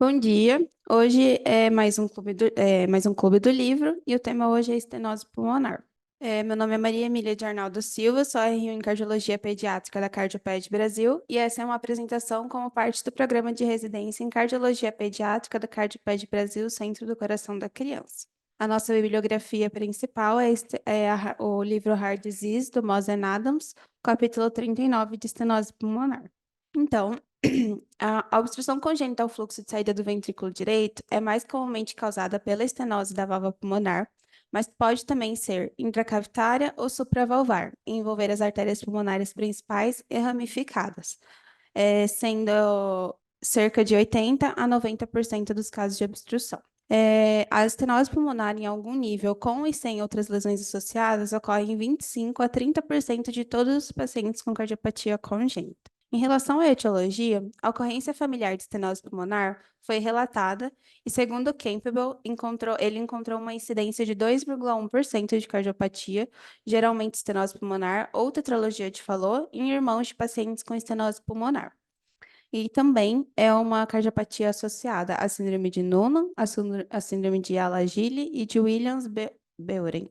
Bom dia. Hoje é mais um clube do livro e o tema hoje é estenose pulmonar. Meu nome é Maria Emília de Arnaldo Silva, sou RU em Cardiologia Pediátrica da Cardioped Brasil e essa é uma apresentação como parte do programa de residência em Cardiologia Pediátrica da Cardioped Brasil, Centro do Coração da Criança. A nossa bibliografia principal é o livro Heart Disease, do Mosen Adams, capítulo 39 de estenose pulmonar. Então, a obstrução congênita ao fluxo de saída do ventrículo direito é mais comumente causada pela estenose da válvula pulmonar, mas pode também ser intracavitária ou supravalvar, e envolver as artérias pulmonares principais e ramificadas, sendo cerca de 80 a 90% dos casos de obstrução. A estenose pulmonar em algum nível, com e sem outras lesões associadas, ocorre em 25 a 30% de todos os pacientes com cardiopatia congênita. Em relação à etiologia, a ocorrência familiar de estenose pulmonar foi relatada e, segundo Campbell, ele encontrou uma incidência de 2,1% de cardiopatia, geralmente estenose pulmonar ou tetralogia de Fallot, em irmãos de pacientes com estenose pulmonar. E também é uma cardiopatia associada à síndrome de Noonan, à síndrome de Alagille e de Williams-Beuren.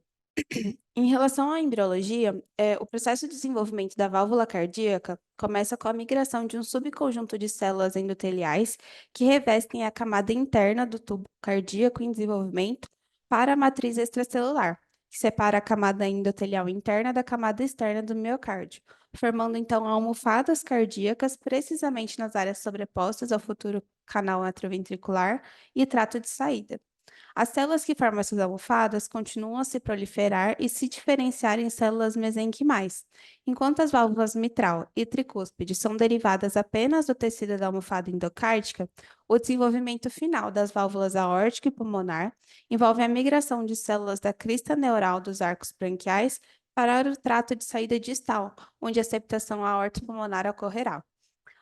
Em relação à embriologia, o processo de desenvolvimento da válvula cardíaca começa com a migração de um subconjunto de células endoteliais que revestem a camada interna do tubo cardíaco em desenvolvimento para a matriz extracelular, que separa a camada endotelial interna da camada externa do miocárdio, formando então almofadas cardíacas precisamente nas áreas sobrepostas ao futuro canal atrioventricular e trato de saída. As células que formam essas almofadas continuam a se proliferar e se diferenciar em células mesenquimais. Enquanto as válvulas mitral e tricúspide são derivadas apenas do tecido da almofada endocárdica, o desenvolvimento final das válvulas aórtica e pulmonar envolve a migração de células da crista neural dos arcos branquiais para o trato de saída distal, onde a septação aortopulmonar ocorrerá.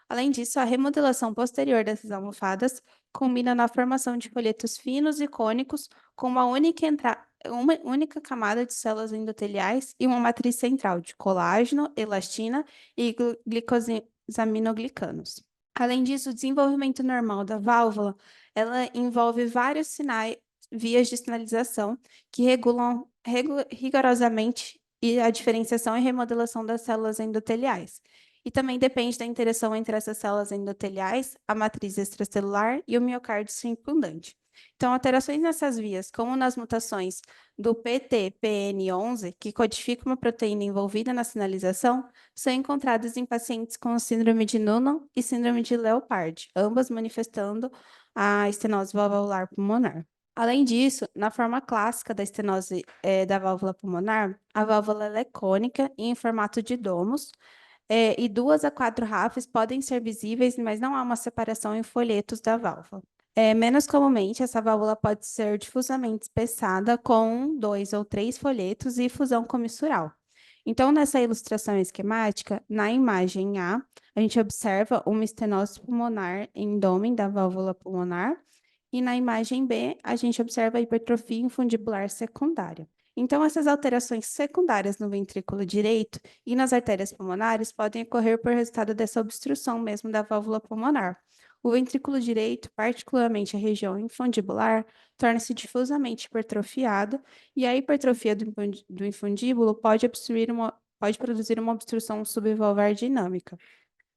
Além disso, a remodelação posterior dessas almofadas combina na formação de folhetos finos e cônicos com uma única camada de células endoteliais e uma matriz central de colágeno, elastina e glicosaminoglicanos. Além disso, o desenvolvimento normal da válvula, ela envolve vários vias de sinalização que regulam rigorosamente a diferenciação e remodelação das células endoteliais. E também depende da interação entre essas células endoteliais, a matriz extracelular e o miocárdio circundante. Então, alterações nessas vias, como nas mutações do PTPN11, que codifica uma proteína envolvida na sinalização, são encontradas em pacientes com síndrome de Noonan e síndrome de Leopard, ambas manifestando a estenose valvular pulmonar. Além disso, na forma clássica da estenose da válvula pulmonar, a válvula ela é cônica e em formato de domos, e 2 a 4 rafes podem ser visíveis, mas não há uma separação em folhetos da válvula. Menos comumente, essa válvula pode ser difusamente espessada com 2 ou 3 folhetos e fusão comissural. Então, nessa ilustração esquemática, na imagem A gente observa uma estenose pulmonar endômen da válvula pulmonar, e na imagem B, a gente observa a hipertrofia infundibular secundária. Então, essas alterações secundárias no ventrículo direito e nas artérias pulmonares podem ocorrer por resultado dessa obstrução mesmo da válvula pulmonar. O ventrículo direito, particularmente a região infundibular, torna-se difusamente hipertrofiado e a hipertrofia do infundíbulo pode produzir uma obstrução subvalvar dinâmica.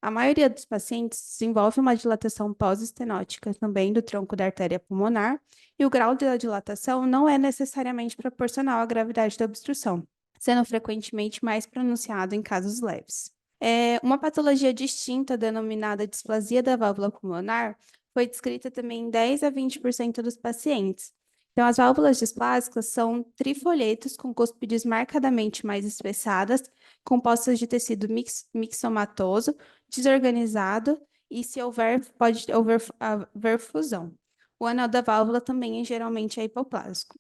A maioria dos pacientes desenvolve uma dilatação pós-estenótica também do tronco da artéria pulmonar, e o grau da dilatação não é necessariamente proporcional à gravidade da obstrução, sendo frequentemente mais pronunciado em casos leves. Uma patologia distinta, denominada displasia da válvula pulmonar, foi descrita também em 10 a 20% dos pacientes. Então, as válvulas displásicas são trifolhetos com cúspides marcadamente mais espessadas, compostas de tecido mixomatoso, desorganizado e, se houver, pode haver fusão. O anel da válvula também geralmente é hipoplásico.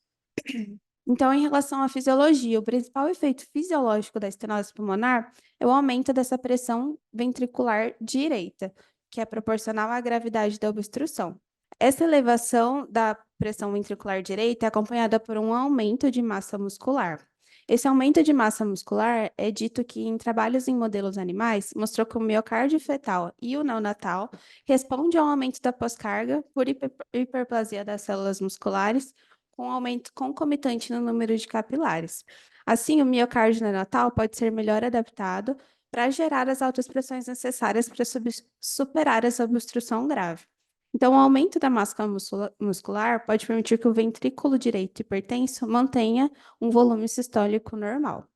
Então, em relação à fisiologia, o principal efeito fisiológico da estenose pulmonar é o aumento dessa pressão ventricular direita, que é proporcional à gravidade da obstrução. Essa elevação da pressão ventricular direita é acompanhada por um aumento de massa muscular. Esse aumento de massa muscular é dito que, em trabalhos em modelos animais, mostrou que o miocárdio fetal e o neonatal respondem ao aumento da pós-carga por hiperplasia das células musculares, com aumento concomitante no número de capilares. Assim, o miocárdio neonatal pode ser melhor adaptado para gerar as altas pressões necessárias para superar essa obstrução grave. Então, o aumento da massa muscular pode permitir que o ventrículo direito hipertenso mantenha um volume sistólico normal.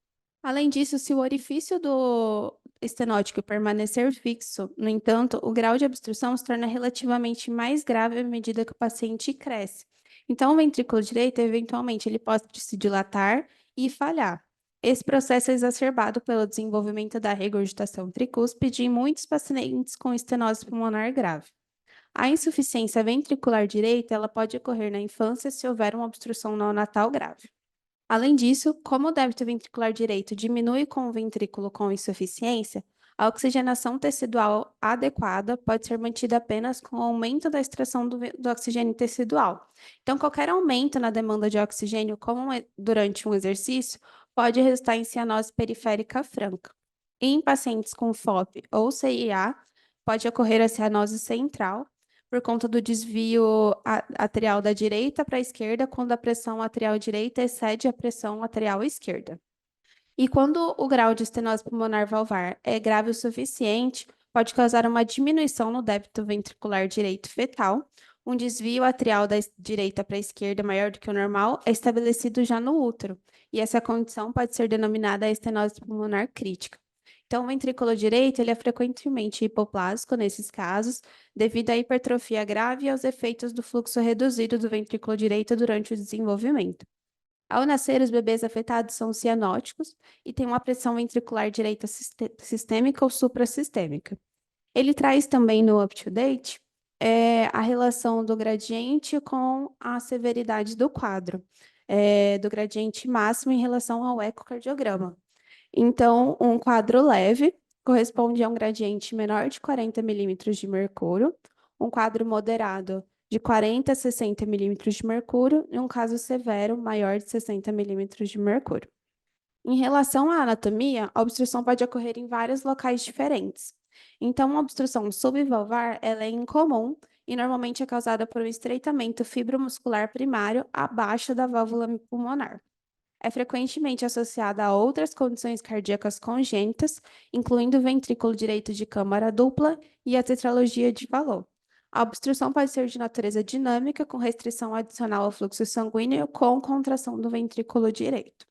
Além disso, se o orifício do estenótico permanecer fixo, no entanto, o grau de obstrução se torna relativamente mais grave à medida que o paciente cresce. Então, o ventrículo direito, eventualmente, ele pode se dilatar e falhar. Esse processo é exacerbado pelo desenvolvimento da regurgitação tricúspide em muitos pacientes com estenose pulmonar grave. A insuficiência ventricular direita, ela pode ocorrer na infância se houver uma obstrução neonatal grave. Além disso, como o débito ventricular direito diminui com o ventrículo com insuficiência, a oxigenação tecidual adequada pode ser mantida apenas com o aumento da extração do oxigênio tecidual. Então, qualquer aumento na demanda de oxigênio, como durante um exercício, pode resultar em cianose periférica franca. E em pacientes com FOP ou CIA, pode ocorrer a cianose central, por conta do desvio arterial da direita para a esquerda, quando a pressão arterial direita excede a pressão arterial esquerda. E quando o grau de estenose pulmonar valvar é grave o suficiente, pode causar uma diminuição no débito ventricular direito fetal. Um desvio atrial da direita para a esquerda maior do que o normal é estabelecido já no útero, e essa condição pode ser denominada estenose pulmonar crítica. Então, o ventrículo direito ele é frequentemente hipoplásico nesses casos, devido à hipertrofia grave e aos efeitos do fluxo reduzido do ventrículo direito durante o desenvolvimento. Ao nascer, os bebês afetados são cianóticos e têm uma pressão ventricular direita sistêmica ou suprassistêmica. Ele traz também no up-to-date a relação do gradiente com a severidade do quadro, do gradiente máximo em relação ao ecocardiograma. Então, um quadro leve corresponde a um gradiente menor de 40 milímetros de mercúrio, um quadro moderado de 40 a 60 milímetros de mercúrio e um caso severo maior de 60 milímetros de mercúrio. Em relação à anatomia, a obstrução pode ocorrer em vários locais diferentes. Então, uma obstrução subvalvar ela é incomum e normalmente é causada por um estreitamento fibromuscular primário abaixo da válvula pulmonar. É frequentemente associada a outras condições cardíacas congênitas, incluindo o ventrículo direito de câmara dupla e a tetralogia de Fallot. A obstrução pode ser de natureza dinâmica, com restrição adicional ao fluxo sanguíneo, com contração do ventrículo direito.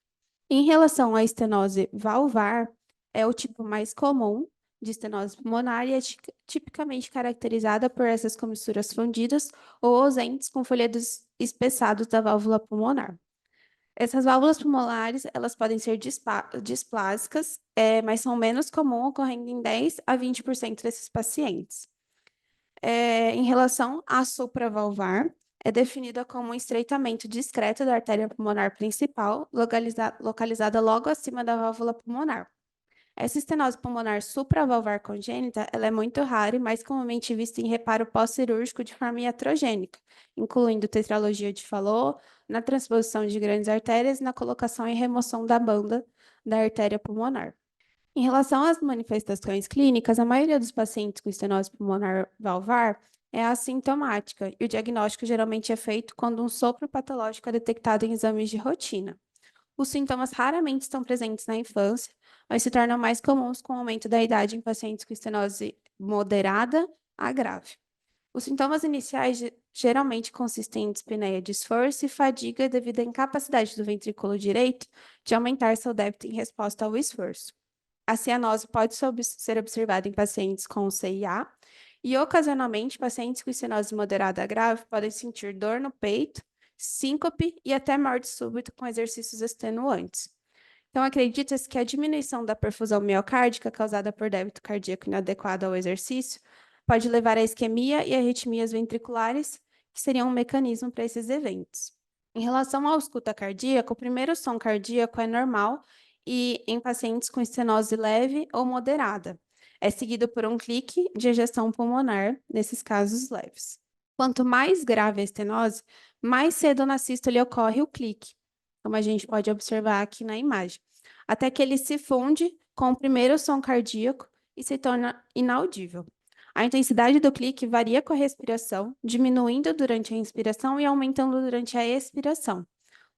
Em relação à estenose valvar, é o tipo mais comum de estenose pulmonar e é tipicamente caracterizada por essas comissuras fundidas ou ausentes com folhetos espessados da válvula pulmonar. Essas válvulas pulmonares, elas podem ser displásicas, mas são menos comuns, ocorrendo em 10 a 20% desses pacientes. Em relação à supravalvar, é definida como um estreitamento discreto da artéria pulmonar principal, localizada logo acima da válvula pulmonar. Essa estenose pulmonar supravalvar congênita, ela é muito rara e mais comumente vista em reparo pós-cirúrgico de forma iatrogênica, incluindo tetralogia de Fallot, na transposição de grandes artérias e na colocação e remoção da banda da artéria pulmonar. Em relação às manifestações clínicas, a maioria dos pacientes com estenose pulmonar valvar é assintomática e o diagnóstico geralmente é feito quando um sopro patológico é detectado em exames de rotina. Os sintomas raramente estão presentes na infância, mas se tornam mais comuns com o aumento da idade em pacientes com estenose moderada a grave. Os sintomas iniciais geralmente consistem em dispneia de esforço e fadiga devido à incapacidade do ventrículo direito de aumentar seu débito em resposta ao esforço. A cianose pode ser observada em pacientes com CIA e, ocasionalmente, pacientes com estenose moderada a grave podem sentir dor no peito, síncope e até morte súbita com exercícios extenuantes. Então, acredita-se que a diminuição da perfusão miocárdica causada por débito cardíaco inadequado ao exercício pode levar à isquemia e arritmias ventriculares, que seriam um mecanismo para esses eventos. Em relação ao escuta cardíaco, o primeiro som cardíaco é normal e em pacientes com estenose leve ou moderada. É seguido por um clique de ejeção pulmonar, nesses casos leves. Quanto mais grave a estenose, mais cedo na sístole ocorre o clique. como a gente pode observar aqui na imagem, até que ele se funde com o primeiro som cardíaco e se torna inaudível. A intensidade do clique varia com a respiração, diminuindo durante a inspiração e aumentando durante a expiração.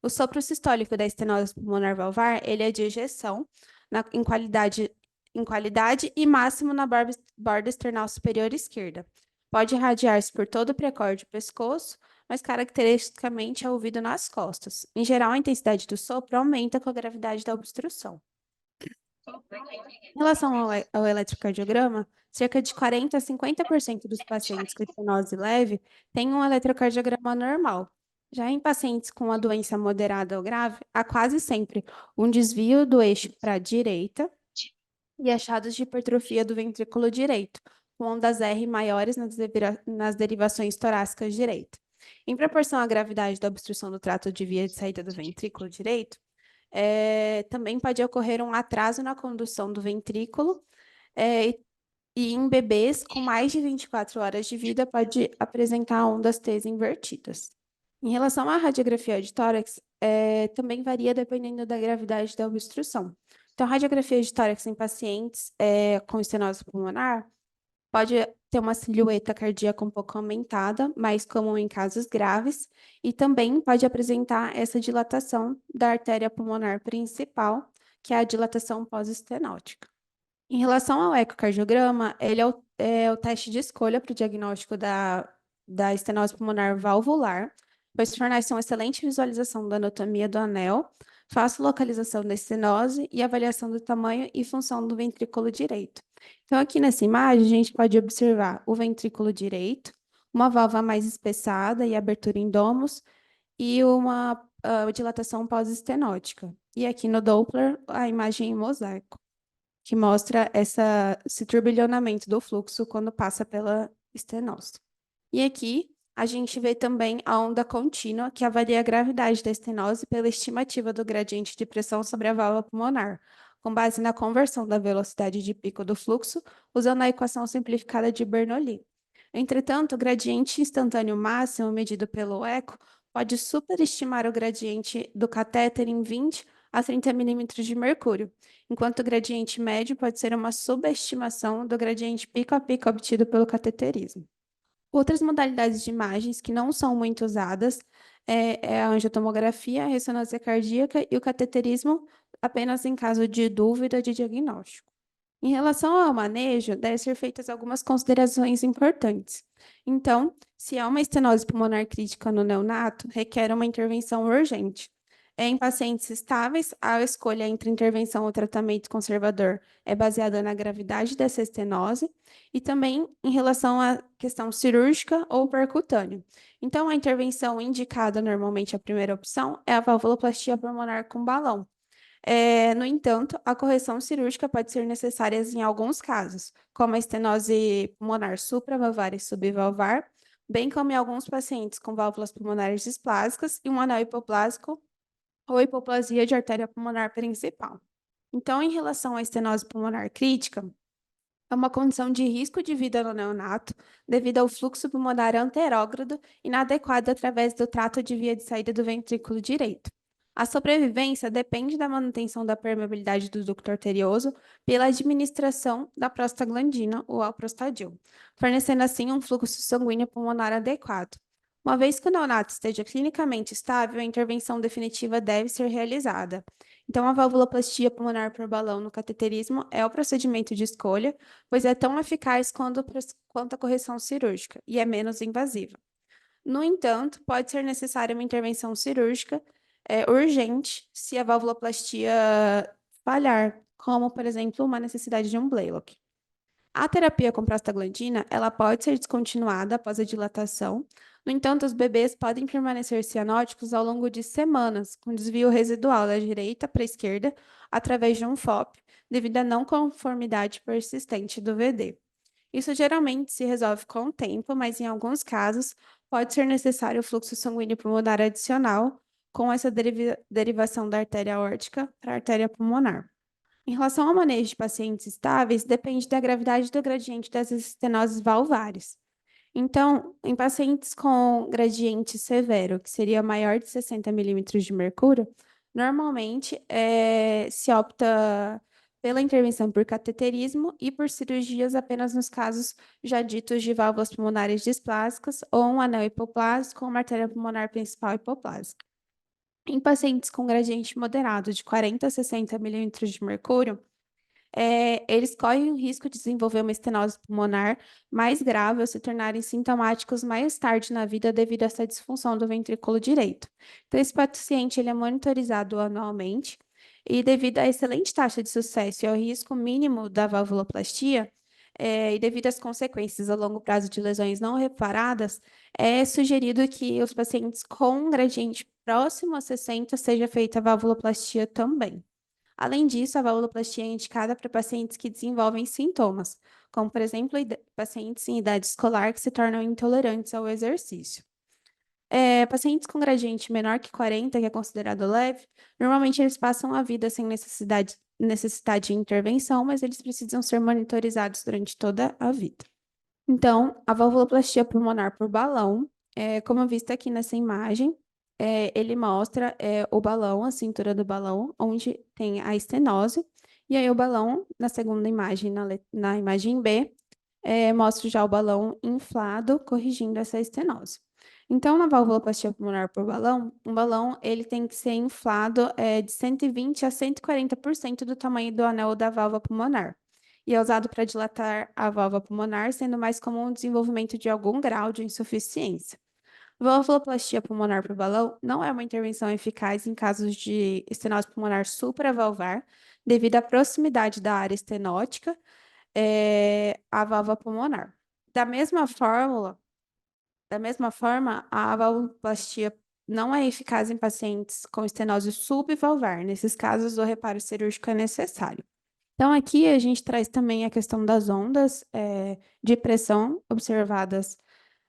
O sopro sistólico da estenose pulmonar valvar, ele é de ejeção em qualidade e máximo na borda external superior esquerda. Pode irradiar-se por todo o precórdio do pescoço, mas caracteristicamente é ouvido nas costas. Em geral, a intensidade do sopro aumenta com a gravidade da obstrução. Em relação ao eletrocardiograma, cerca de 40 a 50% dos pacientes com estenose leve têm um eletrocardiograma normal. Já em pacientes com a doença moderada ou grave, há quase sempre um desvio do eixo para a direita e achados de hipertrofia do ventrículo direito, com ondas R maiores nas derivações torácicas direita. Em proporção à gravidade da obstrução do trato de via de saída do ventrículo direito, também pode ocorrer um atraso na condução do ventrículo, e em bebês com mais de 24 horas de vida pode apresentar ondas T invertidas. Em relação à radiografia de tórax, também varia dependendo da gravidade da obstrução. Então, a radiografia de tórax em pacientes com estenose pulmonar pode ter uma silhueta cardíaca um pouco aumentada, mais comum em casos graves, e também pode apresentar essa dilatação da artéria pulmonar principal, que é a dilatação pós-estenótica. Em relação ao ecocardiograma, ele é o teste de escolha para o diagnóstico da estenose pulmonar valvular, pois fornece uma excelente visualização da anatomia do anel, fácil localização da estenose e avaliação do tamanho e função do ventrículo direito. Então, aqui nessa imagem, a gente pode observar o ventrículo direito, uma válvula mais espessada e abertura em domos, e uma dilatação pós-estenótica. E aqui no Doppler, a imagem em mosaico, que mostra esse turbilhonamento do fluxo quando passa pela estenose. E aqui a gente vê também a onda contínua, que avalia a gravidade da estenose pela estimativa do gradiente de pressão sobre a válvula pulmonar, com base na conversão da velocidade de pico do fluxo, usando a equação simplificada de Bernoulli. Entretanto, o gradiente instantâneo máximo medido pelo eco pode superestimar o gradiente do catéter em 20 a 30 milímetros de mercúrio, enquanto o gradiente médio pode ser uma subestimação do gradiente pico a pico obtido pelo cateterismo. Outras modalidades de imagens que não são muito usadas é a angiotomografia, a ressonância cardíaca e o cateterismo apenas em caso de dúvida de diagnóstico. Em relação ao manejo, devem ser feitas algumas considerações importantes. Então, se há uma estenose pulmonar crítica no neonato, requer uma intervenção urgente. Em pacientes estáveis, a escolha entre intervenção ou tratamento conservador é baseada na gravidade dessa estenose e também em relação à questão cirúrgica ou percutânea. Então, a intervenção indicada normalmente, a primeira opção, é a valvuloplastia pulmonar com balão. No entanto, a correção cirúrgica pode ser necessária em alguns casos, como a estenose pulmonar supravalvar e subvalvar, bem como em alguns pacientes com válvulas pulmonares displásicas e um anel hipoplásico ou hipoplasia de artéria pulmonar principal. Então, em relação à estenose pulmonar crítica, é uma condição de risco de vida no neonato devido ao fluxo pulmonar anterógrado inadequado através do trato de via de saída do ventrículo direito. A sobrevivência depende da manutenção da permeabilidade do ducto arterioso pela administração da prostaglandina, ou alprostadil, fornecendo assim um fluxo sanguíneo pulmonar adequado. Uma vez que o neonato esteja clinicamente estável, a intervenção definitiva deve ser realizada. Então, a valvuloplastia pulmonar por balão no cateterismo é o procedimento de escolha, pois é tão eficaz quanto a correção cirúrgica e é menos invasiva. No entanto, pode ser necessária uma intervenção cirúrgica urgente se a valvuloplastia falhar, como, por exemplo, uma necessidade de um Blaylock. A terapia com prostaglandina, ela pode ser descontinuada após a dilatação. No entanto, os bebês podem permanecer cianóticos ao longo de semanas, com desvio residual da direita para a esquerda, através de um FOP, devido à não conformidade persistente do VD. Isso geralmente se resolve com o tempo, mas em alguns casos pode ser necessário o fluxo sanguíneo pulmonar adicional, com essa derivação da artéria aórtica para a artéria pulmonar. Em relação ao manejo de pacientes estáveis, depende da gravidade do gradiente das estenoses valvares. Então, em pacientes com gradiente severo, que seria maior de 60 milímetros de mercúrio, Normalmente, se opta pela intervenção por cateterismo e por cirurgias apenas nos casos já ditos de válvulas pulmonares displásicas ou um anel hipoplásico ou uma artéria pulmonar principal hipoplásica. Em pacientes com gradiente moderado de 40 a 60 milímetros de mercúrio, eles correm o risco de desenvolver uma estenose pulmonar mais grave ou se tornarem sintomáticos mais tarde na vida devido a essa disfunção do ventrículo direito. Então, esse paciente ele é monitorizado anualmente e devido à excelente taxa de sucesso e ao risco mínimo da valvuloplastia, e devido às consequências a longo prazo de lesões não reparadas, é sugerido que os pacientes com um gradiente próximo a 60 seja feita a valvuloplastia também. Além disso, a valvuloplastia é indicada para pacientes que desenvolvem sintomas, como, por exemplo, pacientes em idade escolar que se tornam intolerantes ao exercício. Pacientes com gradiente menor que 40, que é considerado leve, normalmente eles passam a vida sem necessidade de intervenção, mas eles precisam ser monitorizados durante toda a vida. Então, a valvuloplastia pulmonar por balão, como visto aqui nessa imagem, ele mostra o balão, a cintura do balão, onde tem a estenose, e aí o balão, na segunda imagem, na imagem B, mostra já o balão inflado, corrigindo essa estenose. Então, na valvuloplastia pulmonar por balão, um balão ele tem que ser inflado de 120 a 140% do tamanho do anel da válvula pulmonar e é usado para dilatar a válvula pulmonar, sendo mais comum o desenvolvimento de algum grau de insuficiência. Valvuloplastia pulmonar por balão não é uma intervenção eficaz em casos de estenose pulmonar supravalvar, devido à proximidade da área estenótica à válvula pulmonar. Da mesma forma, a valvuloplastia não é eficaz em pacientes com estenose subvalvar. Nesses casos, o reparo cirúrgico é necessário. Então, aqui a gente traz também a questão das ondas de pressão observadas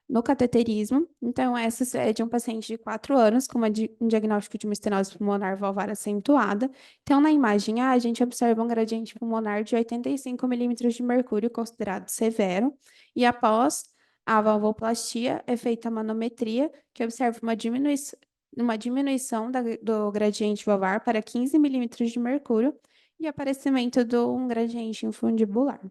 no cateterismo. Então, essa é de um paciente de 4 anos com um diagnóstico de uma estenose pulmonar valvar acentuada. Então, na imagem A, a gente observa um gradiente pulmonar de 85 milímetros de mercúrio, considerado severo, e após a valvoplastia é feita a manometria, que observa uma diminuição do gradiente valvar para 15 milímetros de mercúrio, e aparecimento de um gradiente infundibular.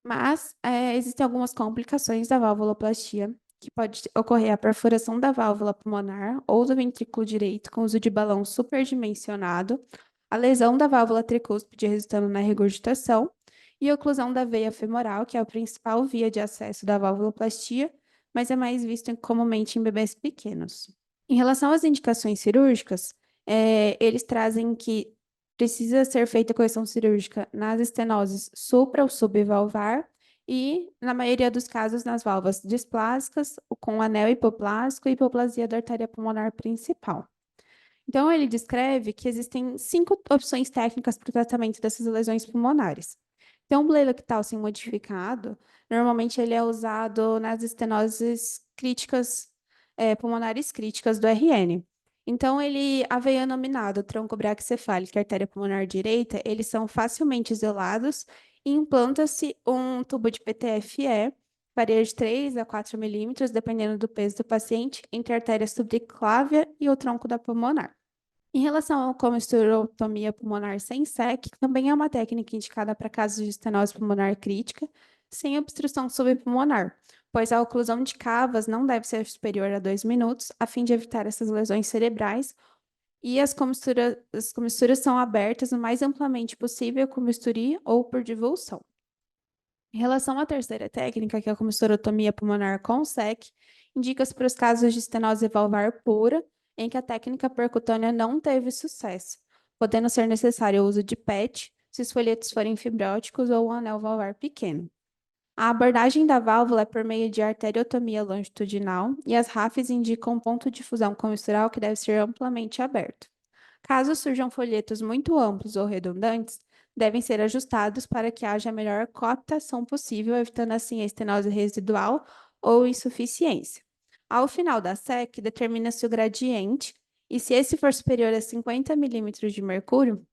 Mas existem algumas complicações da valvuloplastia, que pode ocorrer a perfuração da válvula pulmonar ou do ventrículo direito com uso de balão superdimensionado, a lesão da válvula tricúspide resultando na regurgitação e a oclusão da veia femoral, que é a principal via de acesso da valvuloplastia, mas é mais visto comumente em bebês pequenos. Em relação às indicações cirúrgicas, eles trazem que precisa ser feita correção cirúrgica nas estenoses supra ou subvalvar e, na maioria dos casos, nas válvulas displásicas, com anel hipoplásico e hipoplasia da artéria pulmonar principal. Então, ele descreve que existem 5 opções técnicas para o tratamento dessas lesões pulmonares. Então, o Bleloctal sem modificado, normalmente ele é usado nas estenoses críticas, pulmonares críticas do RN. Então, a veia nominado tronco braquicefálico e artéria pulmonar direita, eles são facilmente isolados e implanta-se um tubo de PTFE, varia de 3 a 4 milímetros, dependendo do peso do paciente, entre a artéria subclávia e o tronco da pulmonar. Em relação à comisturotomia pulmonar sem SEC, também é uma técnica indicada para casos de estenose pulmonar crítica, sem obstrução subpulmonar, pois a oclusão de cavas não deve ser superior a 2 minutos, a fim de evitar essas lesões cerebrais, e as comisturas são abertas o mais amplamente possível com bisturi ou por divulsão. Em relação à terceira técnica, que é a comisturotomia pulmonar com SEC, indica-se para os casos de estenose valvar pura, em que a técnica percutânea não teve sucesso, podendo ser necessário o uso de PET, se os folhetos forem fibróticos ou um anel valvar pequeno. A abordagem da válvula é por meio de arteriotomia longitudinal e as RAFs indicam um ponto de fusão comistural que deve ser amplamente aberto. Caso surjam folhetos muito amplos ou redundantes, devem ser ajustados para que haja a melhor coaptação possível, evitando assim a estenose residual ou insuficiência. Ao final da SEC, determina-se o gradiente, e se esse for superior a 50 milímetros de mercúrio,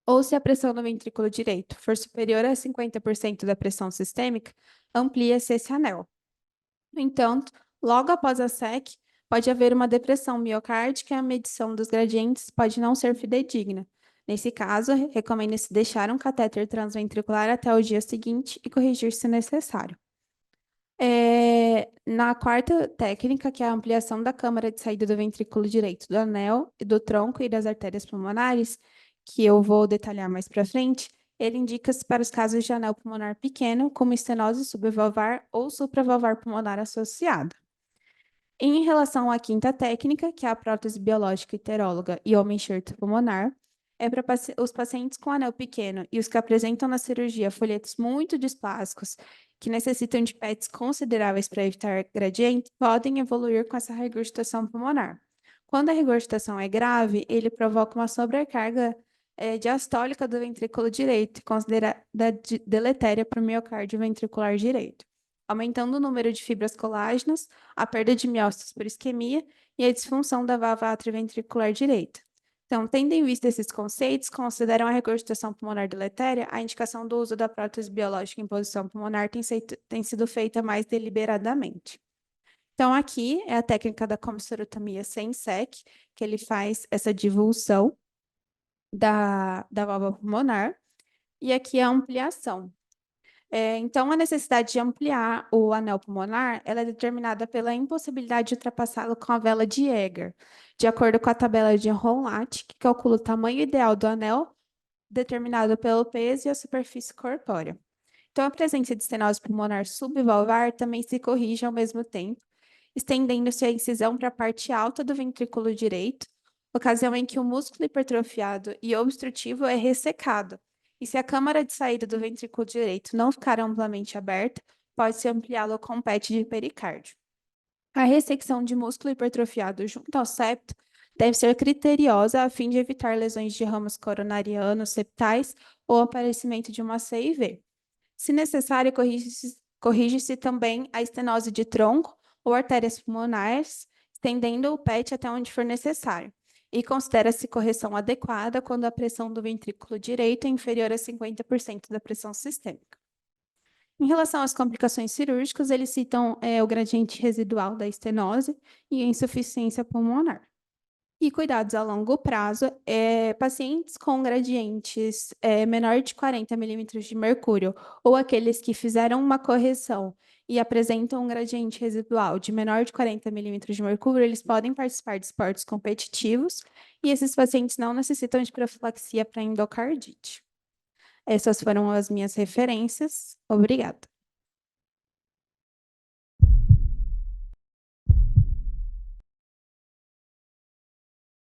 ou se a pressão no ventrículo direito for superior a 50% da pressão sistêmica, amplia-se esse anel. No entanto, logo após a SEC, Pode haver uma depressão miocárdica e a medição dos gradientes pode não ser fidedigna. Nesse caso, recomenda-se deixar um catéter transventricular até o dia seguinte e corrigir se necessário. Na quarta técnica, que é a ampliação da câmara de saída do ventrículo direito do anel, e do tronco e das artérias pulmonares, que eu vou detalhar mais para frente, ele indica-se para os casos de anel pulmonar pequeno, como estenose subvalvar ou supravalvar pulmonar associada. Em relação à quinta técnica, que é a prótese biológica heteróloga e homem-enxerto pulmonar, é para os pacientes com anel pequeno e os que apresentam na cirurgia folhetos muito displásicos, que necessitam de PETs consideráveis para evitar gradiente, podem evoluir com essa regurgitação pulmonar. Quando a regurgitação é grave, ele provoca uma sobrecarga diastólica do ventrículo direito, considerada deletéria para o miocárdio ventricular direito, aumentando o número de fibras colágenas, a perda de miócitos por isquemia e a disfunção da válvula atrioventricular direita. Então, tendo em vista esses conceitos, consideram a regurgitação pulmonar deletéria, a indicação do uso da prótese biológica em posição pulmonar tem sido feita mais deliberadamente. Então, aqui é a técnica da comissurotomia sem SEC, que ele faz essa divulsão da válvula pulmonar, e aqui é a ampliação. Então, a necessidade de ampliar o anel pulmonar, ela é determinada pela impossibilidade de ultrapassá-lo com a vela de Egger, de acordo com a tabela de Ronlat, que calcula o tamanho ideal do anel, determinado pelo peso e a superfície corpórea. Então, a presença de estenose pulmonar subvalvar também se corrige ao mesmo tempo, estendendo-se a incisão para a parte alta do ventrículo direito, ocasião em que o músculo hipertrofiado e obstrutivo é ressecado. E se a câmara de saída do ventrículo direito não ficar amplamente aberta, pode-se ampliá-lo com PET de pericárdio. A ressecção de músculo hipertrofiado junto ao septo deve ser criteriosa a fim de evitar lesões de ramos coronarianos septais ou aparecimento de uma CIV. Se necessário, corrige-se também a estenose de tronco ou artérias pulmonares, estendendo o PET até onde for necessário. E considera-se correção adequada quando a pressão do ventrículo direito é inferior a 50% da pressão sistêmica. Em relação às complicações cirúrgicas, eles citam o gradiente residual da estenose e a insuficiência pulmonar. E cuidados a longo prazo, pacientes com gradientes menor de 40 milímetros de mercúrio ou aqueles que fizeram uma correção e apresentam um gradiente residual de menor de 40 milímetros de mercúrio, eles podem participar de esportes competitivos e esses pacientes não necessitam de profilaxia para endocardite. Essas foram as minhas referências. Obrigada.